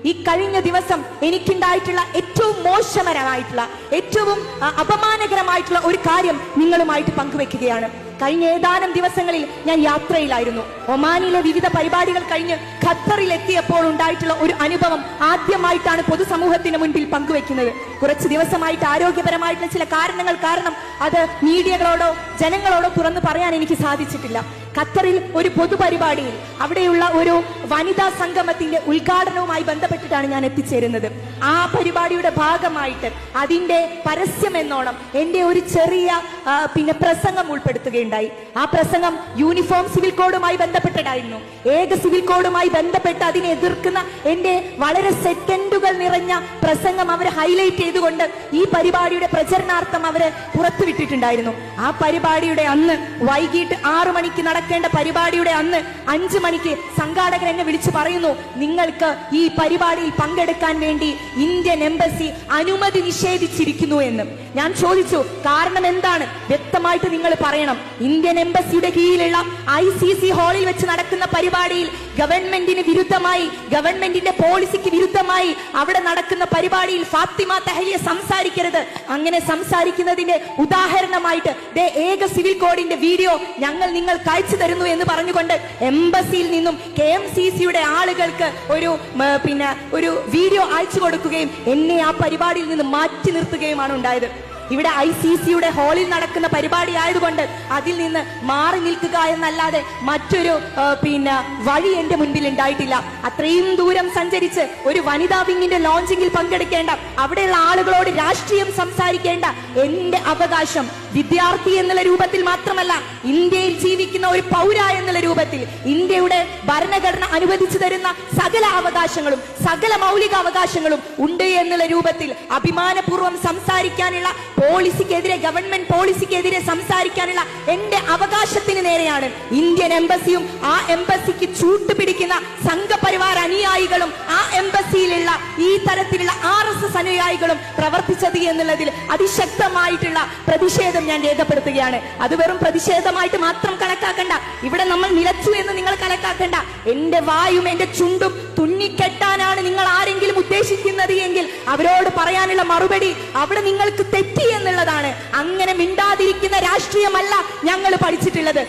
ഈ കഴിഞ്ഞ ദിവസം എനിക്കുണ്ടായിട്ടുള്ള ഏറ്റവും മോശകരമായിട്ടുള്ള, ഏറ്റവും അപമാനകരമായിട്ടുള്ള ഒരു കാര്യം നിങ്ങളുമായിട്ട് പങ്കുവെക്കുകയാണ്. കഴിഞ്ഞ ഏതാനും ദിവസങ്ങളിൽ ഞാൻ യാത്രയിലായിരുന്നു. ഒമാനിലെ വിവിധ പരിപാടികൾ കഴിഞ്ഞ് ഖത്തറിൽ എത്തിയപ്പോൾ ഉണ്ടായിട്ടുള്ള ഒരു അനുഭവം ആദ്യമായിട്ടാണ് പൊതുസമൂഹത്തിന് മുൻപിൽ പങ്കുവെക്കുന്നത്. കുറച്ച് ദിവസമായിട്ട് ആരോഗ്യപരമായിട്ടുള്ള ചില കാരണങ്ങൾ കാരണം അത് മീഡിയകളോടോ ജനങ്ങളോടോ തുറന്നു പറയാൻ എനിക്ക് സാധിച്ചിട്ടില്ല. ഖത്തറിൽ ഒരു പൊതുപരിപാടിയിൽ അവിടെയുള്ള ഒരു വനിതാ സംഗമത്തിന്റെ ഉദ്ഘാടനവുമായി ബന്ധപ്പെട്ടിട്ടാണ് ഞാൻ എത്തിച്ചേരുന്നത്. ആ പരിപാടിയുടെ ഭാഗമായിട്ട് അതിന്റെ പരസ്യം എന്നോണം എന്റെ ഒരു ചെറിയ പ്രസംഗം ഉൾപ്പെടുത്തുകയുണ്ടായി. ആ പ്രസംഗം യൂണിഫോം സിവിൽ കോഡുമായി ബന്ധപ്പെട്ടിട്ടായിരുന്നു. ഏക സിവിൽ കോഡുമായി ബന്ധപ്പെട്ട് അതിനെ എതിർക്കുന്ന എന്റെ വളരെ സെക്കൻഡുകൾ നിറഞ്ഞ പ്രസംഗം അവർ ഹൈലൈറ്റ് ചെയ്തുകൊണ്ട് ഈ പരിപാടിയുടെ പ്രചരണാർത്ഥം അവര് പുറത്തുവിട്ടിട്ടുണ്ടായിരുന്നു. ആ പരിപാടിയുടെ അന്ന് വൈകിട്ട് 6 മണിക്ക് നടക്കേണ്ട പരിപാടിയുടെ അന്ന് 5 മണിക്ക് സംഘാടകർ എന്നെ വിളിച്ചു പറയുന്നു, നിങ്ങൾക്ക് ഈ പരിപാടിയിൽ പങ്കെടുക്കാൻ വേണ്ടി ഇന്ത്യൻ എംബസി അനുമതി നിഷേധിച്ചിരിക്കുന്നു എന്ന്. ഞാൻ ചോദിച്ചു, കാരണം എന്താണ്? വ്യക്തമായിട്ട് നിങ്ങൾ പറയണം. ഇന്ത്യൻ എംബസിയുടെ കീഴിലുള്ള ICC ഹാളിൽ വെച്ച് നടക്കുന്ന പരിപാടിയിൽ ഗവൺമെന്റിന് വിരുദ്ധമായി, ഗവൺമെന്റിന്റെ പോളിസിക്ക് വിരുദ്ധമായി അവിടെ നടക്കുന്ന പരിപാടിയിൽ ഫാത്തിമ തഹലിയ സംസാരിക്കരുത്. അങ്ങനെ സംസാരിക്കുന്നതിന്റെ ഉദാഹരണമായിട്ട് ഏക സിവിൽ കോഡിന്റെ വീഡിയോ ഞങ്ങൾ നിങ്ങൾക്ക് അയച്ചു തരുന്നു എന്ന് പറഞ്ഞുകൊണ്ട് എംബസിയിൽ നിന്നും KMCCയുടെ ആളുകൾക്ക് ഒരു വീഡിയോ അയച്ചു കൊടുക്കുകയും എന്നെ ആ പരിപാടിയിൽ നിന്ന് മാറ്റി നിർത്തുകയുമാണ് ഉണ്ടായത്. ഇവിടെ ICCയുടെ ഹാളിൽ നടക്കുന്ന പരിപാടി ആയതുകൊണ്ട് അതിൽ നിന്ന് മാറി നിൽക്കുക എന്നല്ലാതെ മറ്റൊരു വഴി എന്റെ മുൻപിൽ ഉണ്ടായിട്ടില്ല. അത്രയും ദൂരം സഞ്ചരിച്ച് ഒരു വനിതാ വിങ്ങിന്റെ ലോഞ്ചിങ്ങിൽ പങ്കെടുക്കേണ്ട, അവിടെയുള്ള ആളുകളോട് രാഷ്ട്രീയം സംസാരിക്കേണ്ട എന്റെ അവകാശം വിദ്യാർത്ഥി എന്നുള്ള രൂപത്തിൽ മാത്രമല്ല, ഇന്ത്യയിൽ ജീവിക്കുന്ന ഒരു പൗര എന്നുള്ള രൂപത്തിൽ ഇന്ത്യയുടെ ഭരണഘടന അനുവദിച്ചു തരുന്ന സകല അവകാശങ്ങളും, സകല മൗലിക അവകാശങ്ങളും ഉണ്ട് എന്നുള്ള രൂപത്തിൽ അഭിമാനപൂർവ്വം സംസാരിക്കാനുള്ള, പോളിസിക്കെതിരെ, ഗവൺമെന്റ് പോളിസിക്കെതിരെ സംസാരിക്കാനുള്ള എന്റെ അവകാശത്തിന് നേരെയാണ് ഇന്ത്യൻ എംബസിയും ആ എംബസിക്ക് ചൂട്ടുപിടിക്കുന്ന സംഘപരിവാർ അനുയായികളും ആ എംബസിയിലുള്ള ഈ തരത്തിലുള്ള RSS അനുയായികളും പ്രവർത്തിച്ചത് എന്നുള്ളതിൽ അതിശക്തമായിട്ടുള്ള പ്രതിഷേധം ഞാൻ രേഖപ്പെടുത്തുകയാണ്. അത് വെറും പ്രതിഷേധമായിട്ട് മാത്രം കണക്കാക്കണ്ട. ഇവിടെ നമ്മൾ നിലച്ചു എന്ന് നിങ്ങൾ കണക്കാക്കണ്ട. എന്റെ വായും എന്റെ ചുണ്ടും തുന്നിക്കെട്ടാനാണ് നിങ്ങൾ ആരെങ്കിലും ഉദ്ദേശിക്കുന്നത് എങ്കിൽ അവരോട് പറയാനുള്ള മറുപടി അവിടെ നിങ്ങൾക്ക് തെറ്റി എന്നുള്ളതാണ്. അങ്ങനെ മിണ്ടാതിരിക്കുന്ന രാഷ്ട്രീയമല്ല ഞങ്ങൾ പഠിച്ചിട്ടുള്ളത്.